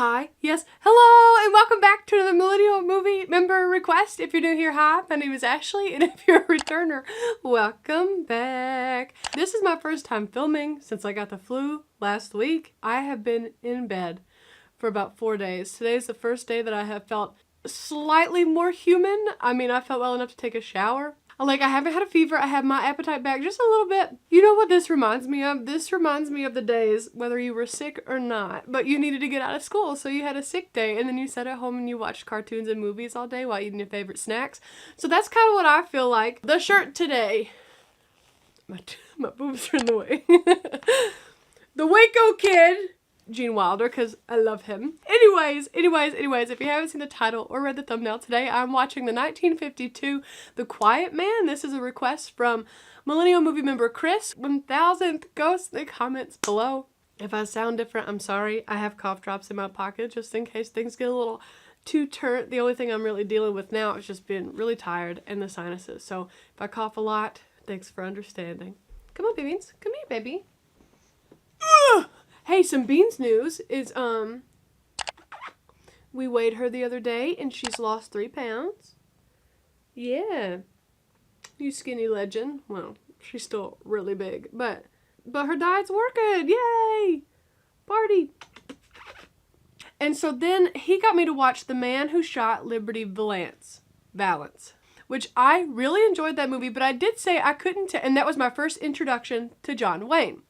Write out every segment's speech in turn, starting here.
Hi, yes, hello, and welcome back to the Millennial Movie Member Request. If you're new here, hi, my name is Ashley, and if you're a returner, welcome back. This is my first time filming since I got the flu last week. I have been in bed for about 4 days. Today's the first day that I have felt slightly more human. I mean, I felt well enough to take a shower. I haven't had a fever. I have my appetite back just a little bit. You know what this reminds me of? This reminds me of the days, whether you were sick or not, but you needed to get out of school, so you had a sick day, and then you sat at home and you watched cartoons and movies all day while eating your favorite snacks. So that's kind of what I feel like. The shirt today. My boobs are in the way. The Waco Kid. Gene Wilder, because I love him. Anyways, if you haven't seen the title or read the thumbnail, today I'm watching the 1952 The Quiet Man. This is a request from Millennial Movie member Chris. 1000th ghost in the comments below. If I sound different, I'm sorry. I have cough drops in my pocket just in case things get a little too turnt. The only thing I'm really dealing with now is just being really tired and the sinuses. So if I cough a lot, thanks for understanding. Come on, babies. Come here, baby. Ugh! Hey, some Beans news is, we weighed her the other day and she's lost 3 pounds. Yeah. You skinny legend. Well, she's still really big, but her diet's working. Yay! Party. And so then he got me to watch The Man Who Shot Liberty Valance, which I really enjoyed that movie, but I did say I couldn't, and that was my first introduction to John Wayne.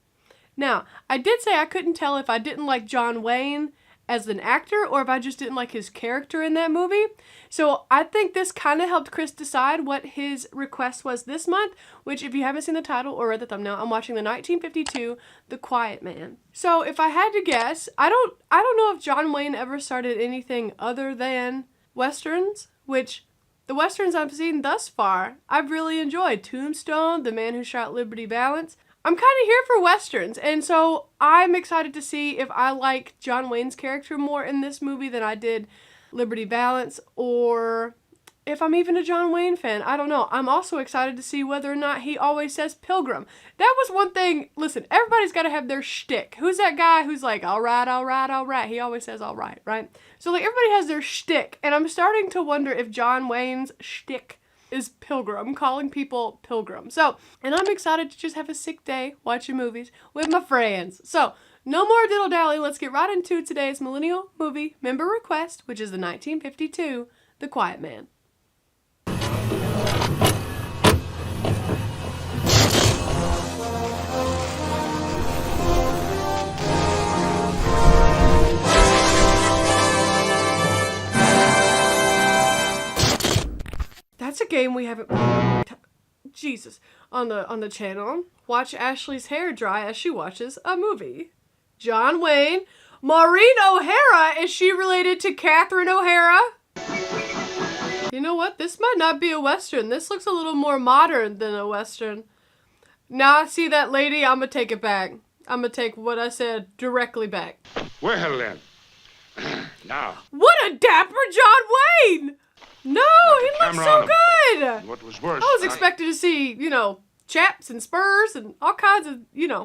Now, I did say I couldn't tell if I didn't like John Wayne as an actor or if I just didn't like his character in that movie. So I think this kind of helped Chris decide what his request was this month, which if you haven't seen the title or read the thumbnail, I'm watching the 1952 The Quiet Man. So if I had to guess, I don't know if John Wayne ever started anything other than Westerns, which the Westerns I've seen thus far, I've really enjoyed. Tombstone, The Man Who Shot Liberty Valance. I'm kind of here for Westerns, and so I'm excited to see if I like John Wayne's character more in this movie than I did Liberty Valance, or if I'm even a John Wayne fan. I don't know. I'm also excited to see whether or not he always says Pilgrim. That was one thing. Listen, everybody's got to have their shtick. Who's that guy who's like, all right, all right, all right? He always says all right, right? So like everybody has their shtick, and I'm starting to wonder if John Wayne's shtick is Pilgrim, calling people Pilgrim. So, and I'm excited to just have a sick day watching movies with my friends. So, no more diddle-dally. Let's get right into today's Millennial Movie Member Request, which is the 1952 The Quiet Man. That's a game we haven't played Jesus on the channel. Watch Ashley's hair dry as she watches a movie. John Wayne. Maureen O'Hara. Is she related to Catherine O'Hara? You know what? This might not be a Western. This looks a little more modern than a Western. Now I see that lady, I'm gonna take it back. I'm gonna take what I said directly back. Well then. Now. What a dapper John Wayne! No, he looks so good! What was worse? I was expecting to see, chaps and spurs and all kinds of,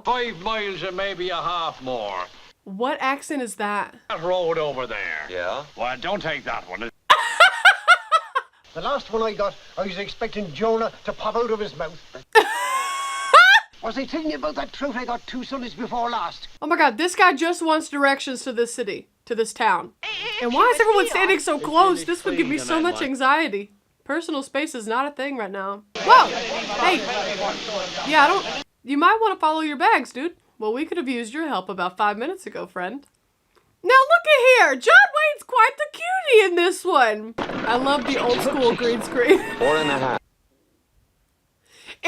5 miles and maybe a half more. What accent is that? That road over there. Yeah? Well, don't take that one. The last one I got, I was expecting Jonah to pop out of his mouth. Was I telling you about that trout I got 2 Sundays before last? Oh my god, this guy just wants directions to this city, to this town. And why is everyone standing so close? This would give me so much anxiety. Personal space is not a thing right now. Whoa! Hey! Yeah, you might want to follow your bags, dude. Well, we could have used your help about 5 minutes ago, friend. Now look at here! John Wayne's quite the cutie in this one! I love the old school green screen. 4.5.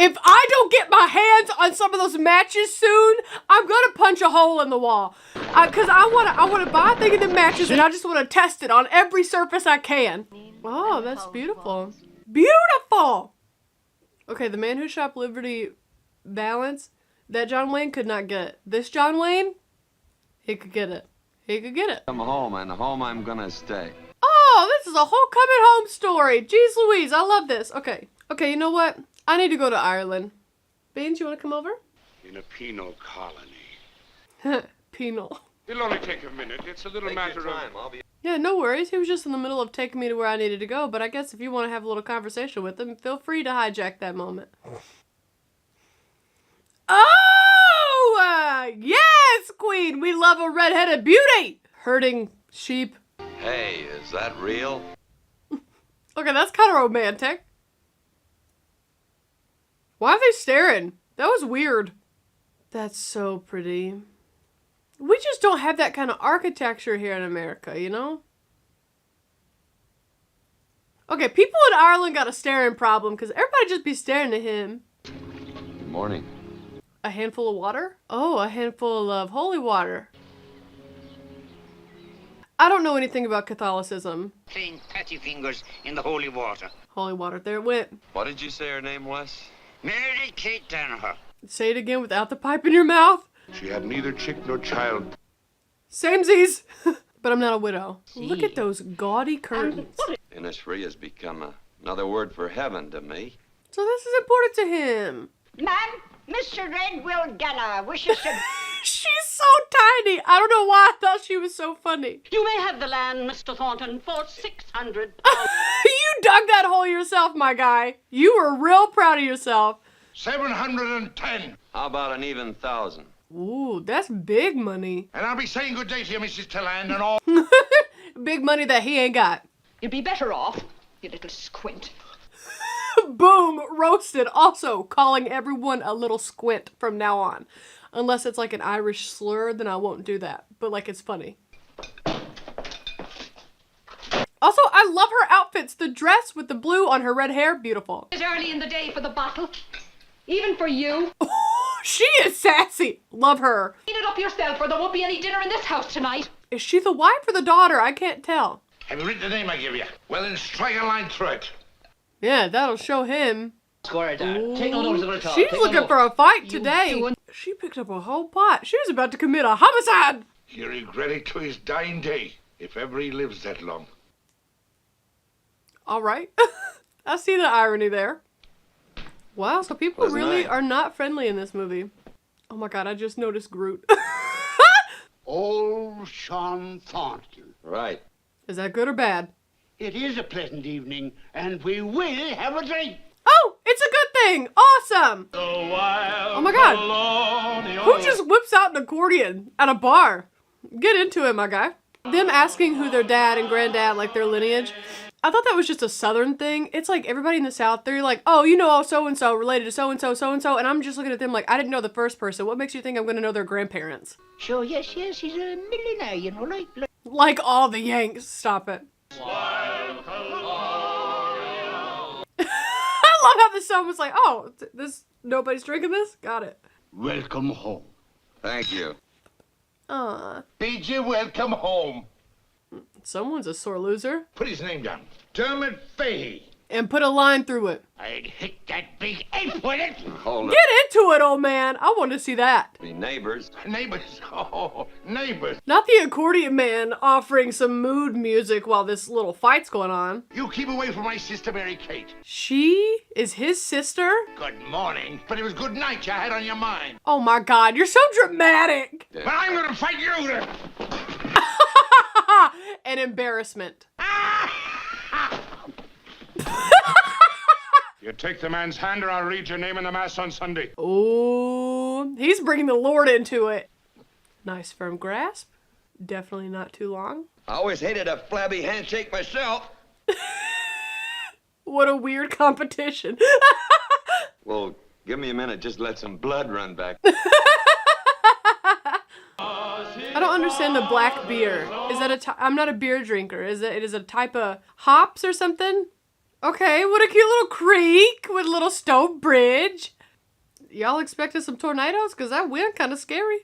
If I don't get my hands on some of those matches soon, I'm gonna punch a hole in the wall. Cause I wanna buy a thing of the matches and I just wanna test it on every surface I can. Oh, that's beautiful. Beautiful! Okay, The Man Who Shot Liberty Valance, that John Wayne could not get. This John Wayne, he could get it. He could get it. I'm home, and home I'm gonna stay. Oh, this is a whole coming home story. Jeez Louise, I love this. Okay, you know what? I need to go to Ireland. Beans, you want to come over? In a penal colony. Penal. It'll only take a minute. It's a little matter of... I'll be... Yeah, no worries. He was just in the middle of taking me to where I needed to go, but I guess if you want to have a little conversation with him, feel free to hijack that moment. Oh! Yes, Queen! We love a red-headed beauty! Herding sheep. Hey, is that real? Okay, that's kind of romantic. Why are they staring? That was weird. That's so pretty. We just don't have that kind of architecture here in America, you know? Okay, people in Ireland got a staring problem because everybody just be staring at him. Good morning. A handful of water? Oh, a handful of holy water. I don't know anything about Catholicism. Plain patty fingers in the holy water. Holy water, there it went. What did you say her name was? Mary Kate Danaher. Say it again without the pipe in your mouth. She had neither chick nor child. Samesies. But I'm not a widow. Look at those gaudy curtains. Innisfree has become another word for heaven to me. So this is important to him. Ma'am, Mr. Red Will Ganna wishes to... She's so tiny. I don't know why I thought she was so funny. You may have the land, Mr. Thornton, for 600 You dug that hole yourself, my guy. You were real proud of yourself. 710. How about an even 1,000? Ooh, that's big money. And I'll be saying good day to you, Mrs. Tilland, and all. Big money that he ain't got. You'd be better off, you little squint. Boom, roasted. Also, calling everyone a little squint from now on. Unless it's like an Irish slur, then I won't do that. But like, it's funny. Also, I love her outfits. The dress with the blue on her red hair, beautiful. It's early in the day for the bottle. Even for you. She is sassy. Love her. Clean it up yourself or there won't be any dinner in this house tonight. Is she the wife or the daughter? I can't tell. Have you written the name I give you? Well, then strike a line through it. Yeah, that'll show him. Square it down. Take no notice of it at all. She's Take no looking note. for a fight You today. doing- She picked up a whole pot. She was about to commit a homicide. He'll regret it to his dying day, if ever he lives that long. All right. I see the irony there. Wow, so people Wasn't really I? are not friendly in this movie. Oh my god, I just noticed Groot. Old Sean Thornton. Right. Is that good or bad? It is a pleasant evening, and we will have a drink. Oh, it's a good thing. Awesome. Oh my god. Who just whips out an accordion at a bar? Get into it, my guy. Them asking who their dad and granddad, like their lineage. I thought that was just a southern thing. It's like everybody in the South, they're like, oh, you know, so-and-so related to so-and-so, so-and-so. And I'm just looking at them like, I didn't know the first person. What makes you think I'm going to know their grandparents? Sure, yes, he's a millionaire, you know, like... Like all the Yanks. Stop it. I love how the song was like, oh, this nobody's drinking this? Got it. Welcome home. Thank you. Aw. Bid you welcome home. Someone's a sore loser. Put his name down. Dermot Fahey. And put a line through it. I'd hit that big ape with it. Hold Get into it, old man. I want to see that. up. Me neighbors. Neighbors. Oh, neighbors. Not the accordion man offering some mood music while this little fight's going on. You keep away from my sister, Mary Kate. She is his sister? Good morning. But it was good night you had on your mind. Oh my god, you're so dramatic. But I'm gonna fight you then. An embarrassment. You take the man's hand or I'll read your name in the Mass on Sunday. Oh, he's bringing the Lord into it. Nice firm grasp. Definitely not too long. I always hated a flabby handshake myself. What a weird competition. Well, give me a minute. Just let some blood run back. I don't understand the black beer. Is that I'm not a beer drinker. It is a type of hops or something? Okay, what a cute little creek with a little stone bridge. Y'all expected some tornadoes? Because that wind kind of scary.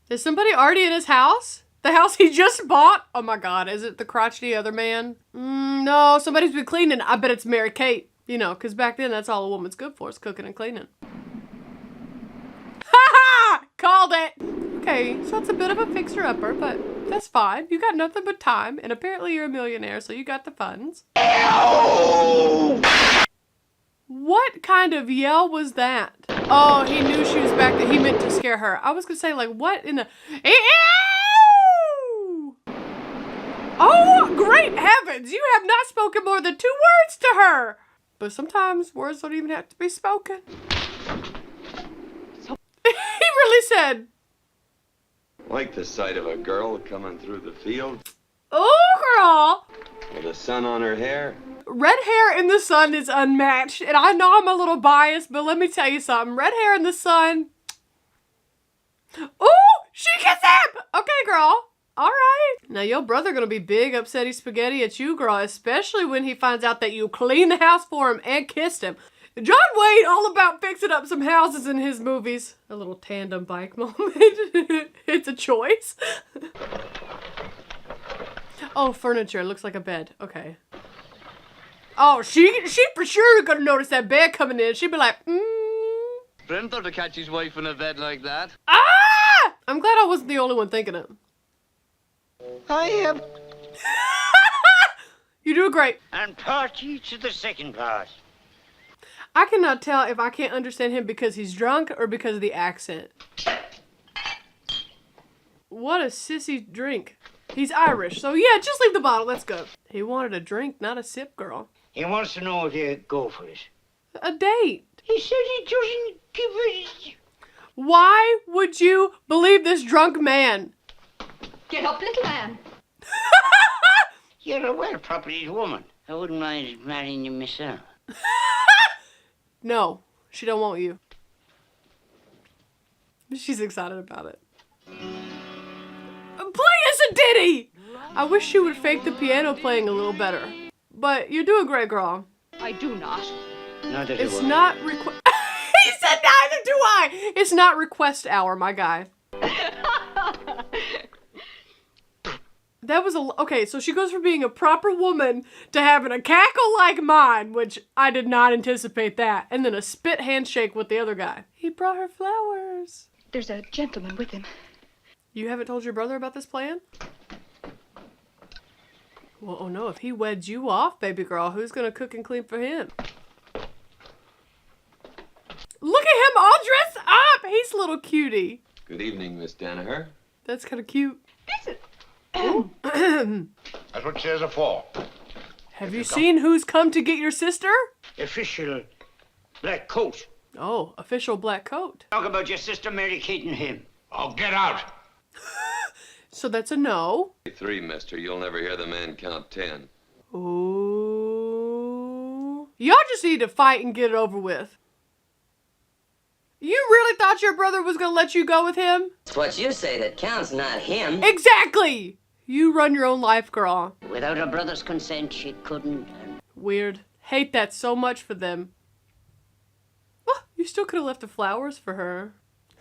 Is somebody already in his house? The house he just bought? Oh my god, is it the crotchety other man? No, somebody's been cleaning. I bet it's Mary Kate. You know, because back then that's all a woman's good for is cooking and cleaning. Ha ha! Called it! Okay, so it's a bit of a fixer-upper, but that's fine. You got nothing but time, and apparently you're a millionaire, so you got the funds. What kind of yell was that? Oh, he knew she was back there. He meant to scare her. I was gonna say, like, what in the... Ew! Oh, great heavens! You have not spoken more than 2 words to her! But sometimes words don't even have to be spoken. He really said... Like the sight of a girl coming through the field Oh, girl! with the sun on her hair. Red hair in the sun is unmatched. And I know I'm a little biased, but let me tell you something. Red hair in the sun... Ooh! She gets him! Okay, girl. Alright. Now, your brother gonna be big upsetty spaghetti at you, girl. Especially when he finds out that you cleaned the house for him and kissed him. John Wayne all about fixing up some houses in his movies. A little tandem bike moment. It's a choice. Oh, furniture. Looks like a bed. Okay. Oh, she for sure gonna notice that bed coming in. She'd be like, Brentford to catch his wife in a bed like that. ah! I'm glad I wasn't the only one thinking it. I am. You do great. And party to the second part. I cannot tell if I can't understand him because he's drunk or because of the accent. What a sissy drink. He's Irish, so yeah, just leave the bottle. Let's go. He wanted a drink, not a sip, girl. He wants to know if you go for it. A date. He said he doesn't give it. Why would you believe this drunk man? Get up, little man. You're a well-propertied woman. I wouldn't mind marrying you myself. No, she don't want you. She's excited about it. Play us a ditty! I wish she would fake the piano playing a little better. But you're doing great, girl. I do not. Neither do It's I. not request. He said neither do I! It's not request hour, my guy. That was okay, so she goes from being a proper woman to having a cackle like mine, which I did not anticipate that, and then a spit handshake with the other guy. He brought her flowers. There's a gentleman with him. You haven't told your brother about this plan? Well, oh no, if he weds you off, baby girl, who's gonna cook and clean for him? Look at him all dressed up! He's a little cutie. Good evening, Miss Danaher. That's kind of cute. That's what chairs are for. Have you seen who's come to get your sister? Official black coat. Oh, official black coat. Talk about your sister Mary Kate and him. Oh, get out. So that's a no. 3, mister. You'll never hear the man count 10. Ooh. Y'all just need to fight and get it over with. You really thought your brother was gonna let you go with him? It's what you say that counts, not him. Exactly! You run your own life, girl. Without her brother's consent, she couldn't. Weird. Hate that so much for them. Oh, you still could have left the flowers for her.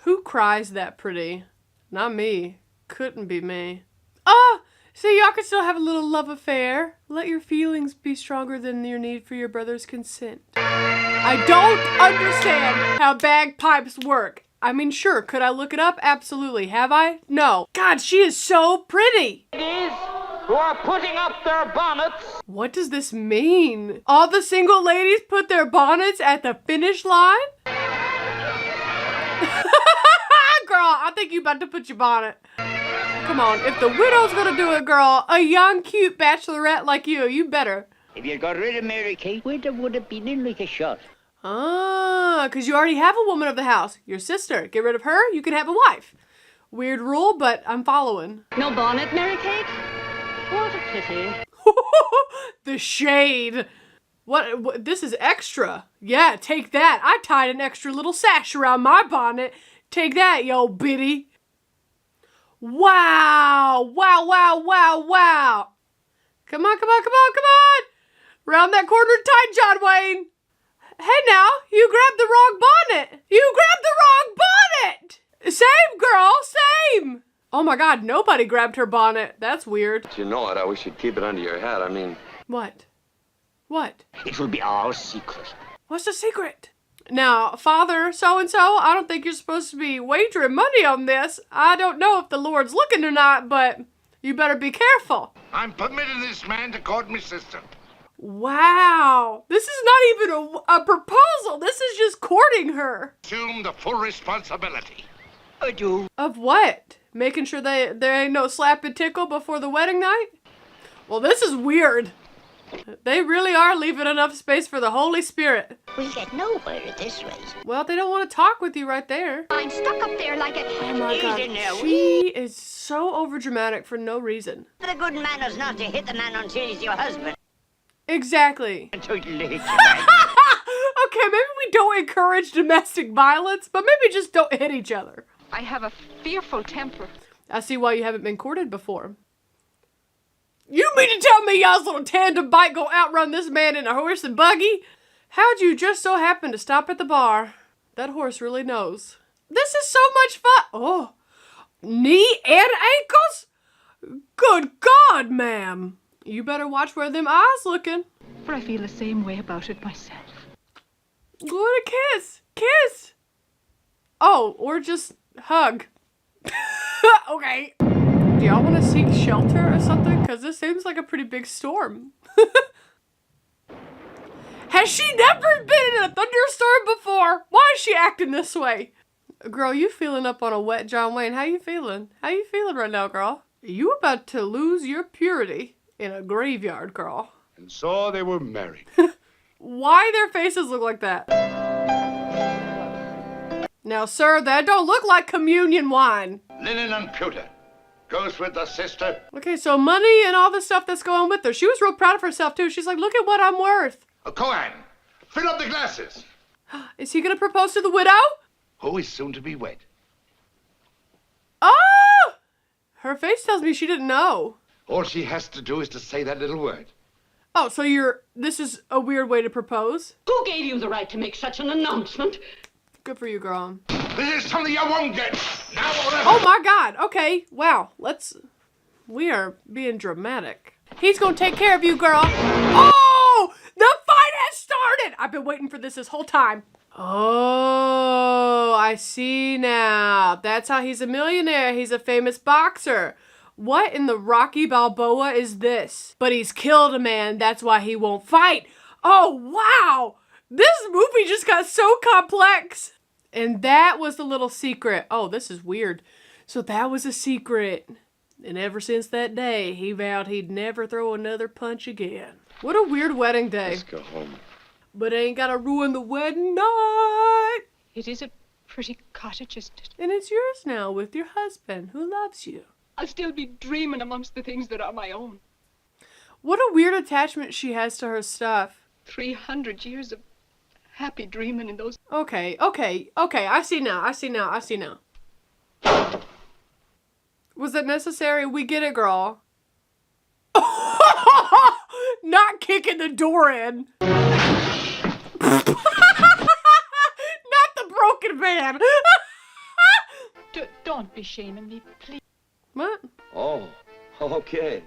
Who cries that pretty? Not me. Couldn't be me. Ah! See, y'all can still have a little love affair. Let your feelings be stronger than your need for your brother's consent. I don't understand how bagpipes work. I mean, sure, could I look it up? Absolutely. Have I? No. God, she is so pretty. Ladies who are putting up their bonnets. What does this mean? All the single ladies put their bonnets at the finish line? Girl, I think you about to put your bonnet. Come on, if the widow's gonna do it, girl, a young, cute bachelorette like you better. If you'd got rid of Mary Kate, would have been in like a shot. Ah, because you already have a woman of the house, your sister. Get rid of her, you can have a wife. Weird rule, but I'm following. No bonnet, Mary Kate? What a pity. The shade. What? This is extra. Yeah, take that. I tied an extra little sash around my bonnet. Take that, yo bitty. Wow. Wow, wow, wow, wow. Come on, come on, come on, come on. Round that corner tight, John Wayne. Hey now, you grabbed the wrong bonnet. You grabbed the wrong bonnet. Same, girl, same. Oh my God, nobody grabbed her bonnet. That's weird. But you know it, I wish you'd keep it under your hat. I mean... What? What? It will be our secret. What's the secret? Now, Father so-and-so, I don't think you're supposed to be wagering money on this. I don't know if the Lord's looking or not, but you better be careful. I'm permitting this man to court me sister. Wow. This is not even a proposal. This is just courting her. Assume the full responsibility. I do. Of what? Making sure there ain't no slap and tickle before the wedding night? Well, this is weird. They really are leaving enough space for the Holy Spirit. We'll get nowhere at this rate. Well, they don't want to talk with you right there. I'm stuck up there like a... Oh my God. She is so overdramatic for no reason. The good manners not to hit the man until he's your husband. Exactly. Until you hit your Okay, maybe we don't encourage domestic violence, but maybe just don't hit each other. I have a fearful temper. I see why you haven't been courted before. You mean to tell me y'all's little tandem bike gonna outrun this man in a horse and buggy? How'd you just so happen to stop at the bar? That horse really knows. This is so much fun. Oh, knee and ankles? Good God, ma'am. You better watch where them eyes looking. For I feel the same way about it myself. Go to kiss. Kiss. Oh, or just hug. Okay. Do y'all want to seek shelter or something? Because this seems like a pretty big storm. Has she never been in a thunderstorm before? Why is she acting this way? Girl, you feeling up on a wet John Wayne. How you feeling? How you feeling right now, girl? You about to lose your purity in a graveyard, girl. And so they were married. Why their faces look like that? Now, sir, that don't look like communion wine. Linen and pewter. Goes with the sister. Okay, so money and all the stuff that's going with her. She was real proud of herself, too. She's like, look at what I'm worth. Cohen, fill up the glasses. Is he going to propose to the widow? Who is soon to be wed? Oh! Her face tells me she didn't know. All she has to do is to say that little word. Oh, so this is a weird way to propose? Who gave you the right to make such an announcement? Good for you, girl. This is something you won't get. Now or never. Oh my God. Okay. Wow. We are being dramatic. He's gonna take care of you, girl. Oh! The fight has started! I've been waiting for this whole time. Oh, I see now. That's how he's a millionaire. He's a famous boxer. What in the Rocky Balboa is this? But he's killed a man. That's why he won't fight. Oh, wow. This movie just got so complex. And that was the little secret. Oh, this is weird. So that was a secret. And ever since that day, he vowed he'd never throw another punch again. What a weird wedding day. Let's go home. But it ain't gotta ruin the wedding night. It is a pretty cottage, isn't it? And it's yours now with your husband who loves you. I'll still be dreaming amongst the things that are my own. What a weird attachment she has to her stuff. 300 years of happy dreaming in those... Okay. I see now. Was it necessary? We get it, girl. Not kicking the door in. Not the broken man. Don't be shaming me, please. What? Oh, okay.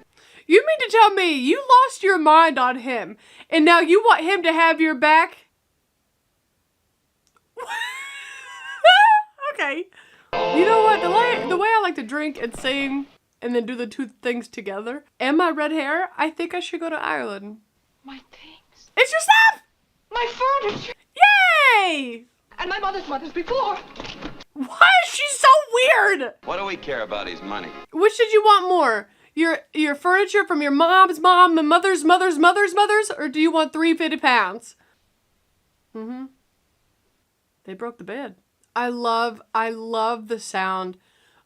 You mean to tell me you lost your mind on him and now you want him to have your back? Okay. You know what? The way I like to drink and sing and then do the two things together and my red hair, I think I should go to Ireland. My things. It's your stuff! My furniture. Yay! And my mother's before. Why is she so weird? What do we care about his money? Which did you want more? Your furniture from your mom's mom and mother's mother's mother's mother's? Or do you want 350 pounds? Mm-hmm. They broke the bed. I love the sound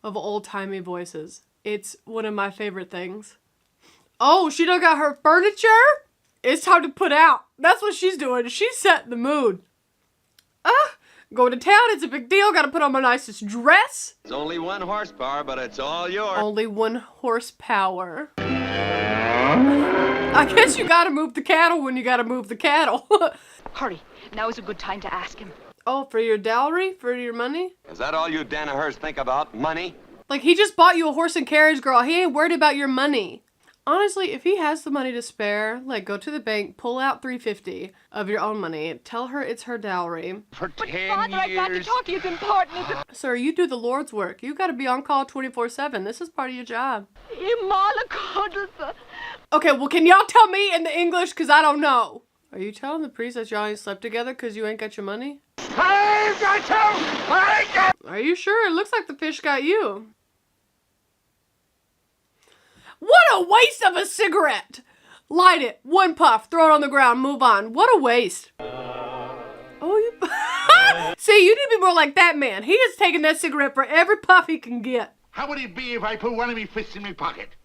of old-timey voices. It's one of my favorite things. Oh, she done got her furniture? It's time to put out. That's what she's doing. She's setting the mood. Going to town, it's a big deal. Gotta put on my nicest dress. It's only 1 horsepower, but it's all yours. Only 1 horsepower. I guess you gotta move the cattle when you gotta move the cattle. Hurry. Now is a good time to ask him. Oh, for your dowry? For your money? Is that all you Danahers think about? Money? Like, he just bought you a horse and carriage, girl. He ain't worried about your money. Honestly, if he has the money to spare, like, go to the bank, pull out $350 of your own money, tell her it's her dowry. For 10 Father, I've got to years. talk to you. It's important. Sir, you do the Lord's work. You gotta be on call 24/7. This is part of your job. Imala Cuddleson. Okay, well, can y'all tell me in the English? Because I don't know. Are you telling the priest that y'all ain't slept together because you ain't got your money? I got you! I got Are you sure? It looks like the fish got you. What a waste of a cigarette! Light it, one puff, throw it on the ground, move on. What a waste. Oh, you... See, you need to be more like that man. He is taking that cigarette for every puff he can get. How would it be if I put one of me fists in my pocket?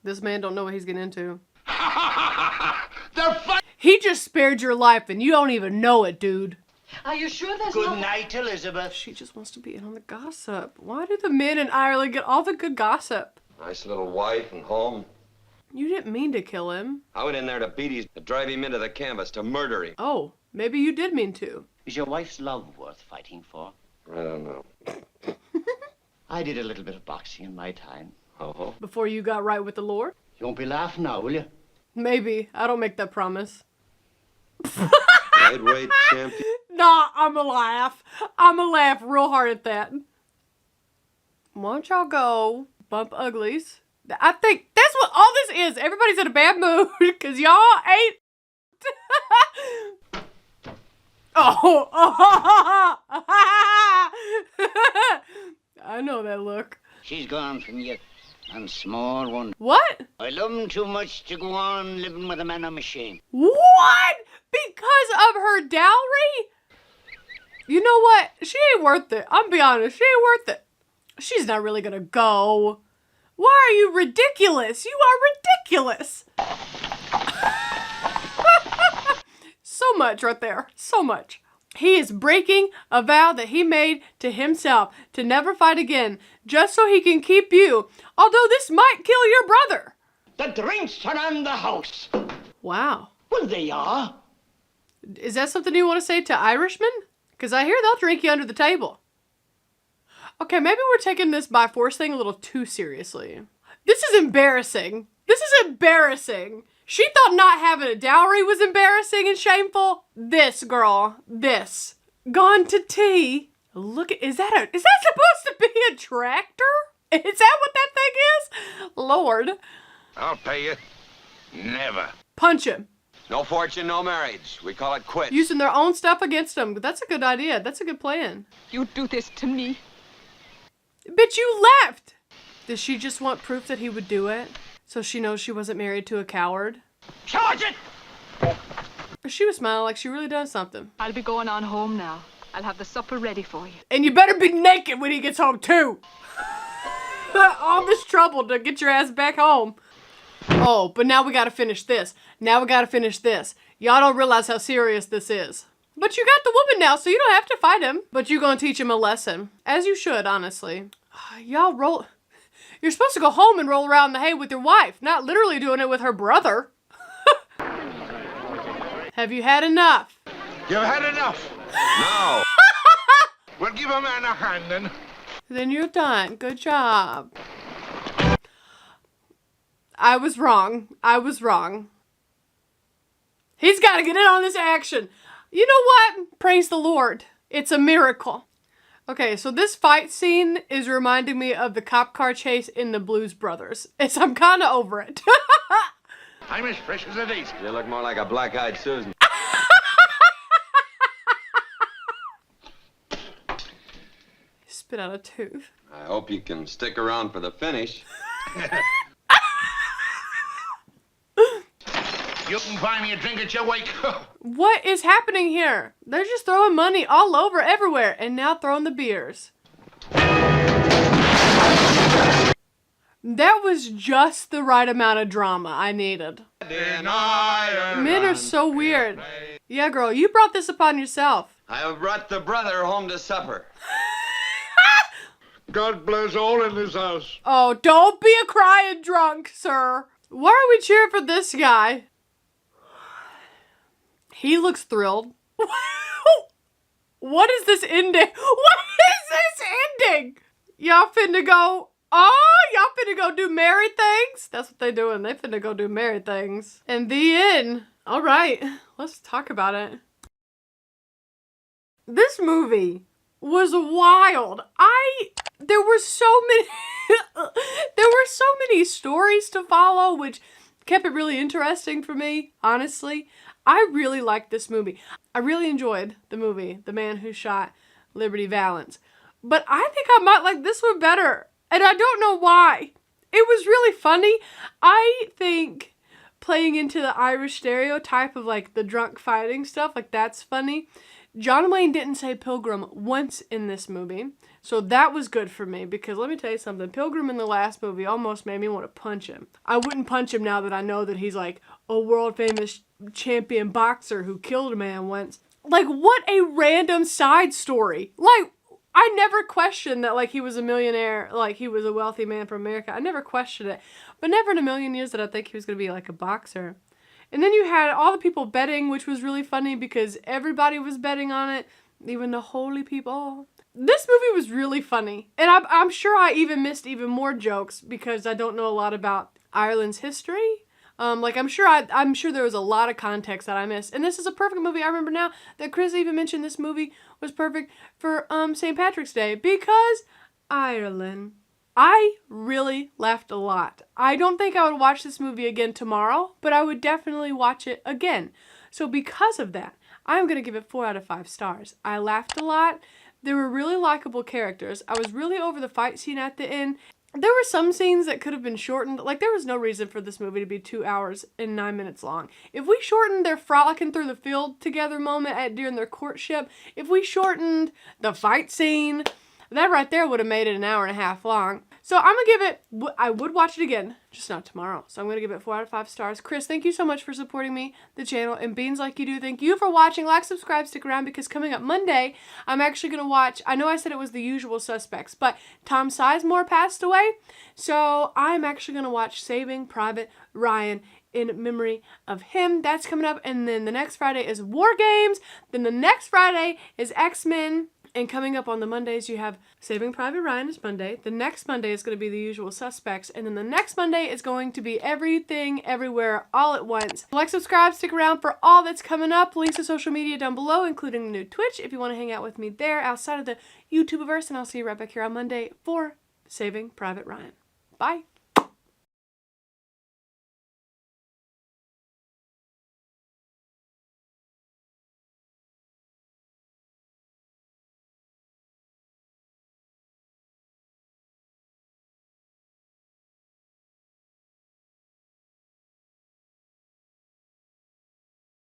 This man don't know what he's getting into. The fight! He just spared your life and you don't even know it, dude. Are you sure there's Good no... night, Elizabeth. She just wants to be in on the gossip. Why do the men in Ireland get all the good gossip? Nice little wife and home. You didn't mean to kill him. I went in there to beat his, to drive him into the canvas, to murder him. Oh, maybe you did mean to. Is your wife's love worth fighting for? I don't know. I did a little bit of boxing in my time. Oh. Before you got right with the Lord? You won't be laughing now, will you? Maybe. I don't make that promise. Lightweight champion. Nah, I'ma laugh. I'ma laugh real hard at that. Why don't y'all go bump uglies? I think that's what all this is. Everybody's in a bad mood because y'all ain't... Oh. I know that look. She's gone from you, and small one. What? I love him too much to go on living with a man I'm ashamed. What? Because of her dowry? You know what? She ain't worth it. I'm be honest. She ain't worth it. She's not really gonna go. Why are you ridiculous? You are ridiculous. So much right there. So much. He is breaking a vow that he made to himself to never fight again, just so he can keep you. Although this might kill your brother. The drinks are on the house. Wow. Well, they are. Is that something you want to say to Irishmen? Because I hear they'll drink you under the table. Okay, maybe we're taking this by force thing a little too seriously. This is embarrassing. This is embarrassing. She thought not having a dowry was embarrassing and shameful. This girl, this. Gone to tea. Look at, is that supposed to be a tractor? Is that what that thing is? Lord. I'll pay you. Never. Punch him. No fortune, no marriage. We call it quits. Using their own stuff against them. That's a good idea. That's a good plan. You do this to me. Bitch, you left! Does she just want proof that he would do it? So she knows she wasn't married to a coward? Charge it! Or she was smiling like she really done something. I'll be going on home now. I'll have the supper ready for you. And you better be naked when he gets home too! All this trouble to get your ass back home. Oh, but now we gotta finish this. Now we gotta finish this. Y'all don't realize how serious this is. But you got the woman now, so you don't have to fight him. But you gonna teach him a lesson. As you should, honestly. Y'all roll... You're supposed to go home and roll around in the hay with your wife, not literally doing it with her brother. Have you had enough? You've had enough. No. Well, give a man a hand then. Then you're done. Good job. I was wrong. I was wrong. He's got to get in on this action. You know what? Praise the Lord. It's a miracle. Okay, so this fight scene is reminding me of the cop car chase in the Blues Brothers. I'm kind of over it. I'm as fresh as a daisy. You look more like a black-eyed Susan. Spit out a tooth. I hope you can stick around for the finish. You can buy me a drink at your wake. What is happening here? They're just throwing money all over everywhere and now throwing the beers. That was just the right amount of drama I needed. Men are so weird. Yeah, girl, you brought this upon yourself. I have brought the brother home to supper. God bless all in this house. Oh, don't be a crying drunk, sir. Why are we cheering for this guy? He looks thrilled. What is this ending? What is this ending? Y'all finna go... Oh, y'all finna go do married things? That's what they doing. They finna go do married things. And the end. All right, let's talk about it. This movie was wild. There were so many... there were so many stories to follow, which kept it really interesting for me, honestly. I really liked this movie. I really enjoyed the movie, The Man Who Shot Liberty Valance. But I think I might like this one better. And I don't know why. It was really funny. I think playing into the Irish stereotype of like the drunk fighting stuff, like that's funny. John Wayne didn't say Pilgrim once in this movie. So that was good for me because let me tell you something. Pilgrim in the last movie almost made me want to punch him. I wouldn't punch him now that I know that he's like a world famous champion boxer who killed a man once. Like, what a random side story. Like, I never questioned that, like, he was a millionaire, like, he was a wealthy man from America. I never questioned it. But never in a million years did I think he was going to be, like, a boxer. And then you had all the people betting, which was really funny because everybody was betting on it, even the holy people. This movie was really funny. And I'm sure I even missed even more jokes because I don't know a lot about Ireland's history. Like, I'm sure there was a lot of context that I missed. And this is a perfect movie. I remember now that Chris even mentioned this movie was perfect for St. Patrick's Day because Ireland. I really laughed a lot. I don't think I would watch this movie again tomorrow, but I would definitely watch it again. So because of that, I'm going to give it 4 out of 5 stars. I laughed a lot. There were really likable characters. I was really over the fight scene at the end. There were some scenes that could have been shortened. Like, there was no reason for this movie to be 2 hours and 9 minutes long. If we shortened their frolicking through the field together moment during their courtship, if we shortened the fight scene, that right there would have made it 1.5 hours long. So I'm going to give it, I would watch it again, just not tomorrow. So I'm going to give it 4 out of 5 stars. Chris, thank you so much for supporting me, the channel, and Beans Like You Do. Thank you for watching. Like, subscribe, stick around, because coming up Monday, I'm actually going to watch, I know I said it was The Usual Suspects, but Tom Sizemore passed away. So I'm actually going to watch Saving Private Ryan in memory of him. That's coming up. And then the next Friday is War Games. Then the next Friday is X-Men. And coming up on the Mondays, you have Saving Private Ryan is Monday. The next Monday is going to be The Usual Suspects. And then the next Monday is going to be Everything, Everywhere, All at Once. Like, subscribe, stick around for all that's coming up. Links to social media down below, including the new Twitch, if you want to hang out with me there outside of the YouTubeverse. And I'll see you right back here on Monday for Saving Private Ryan. Bye.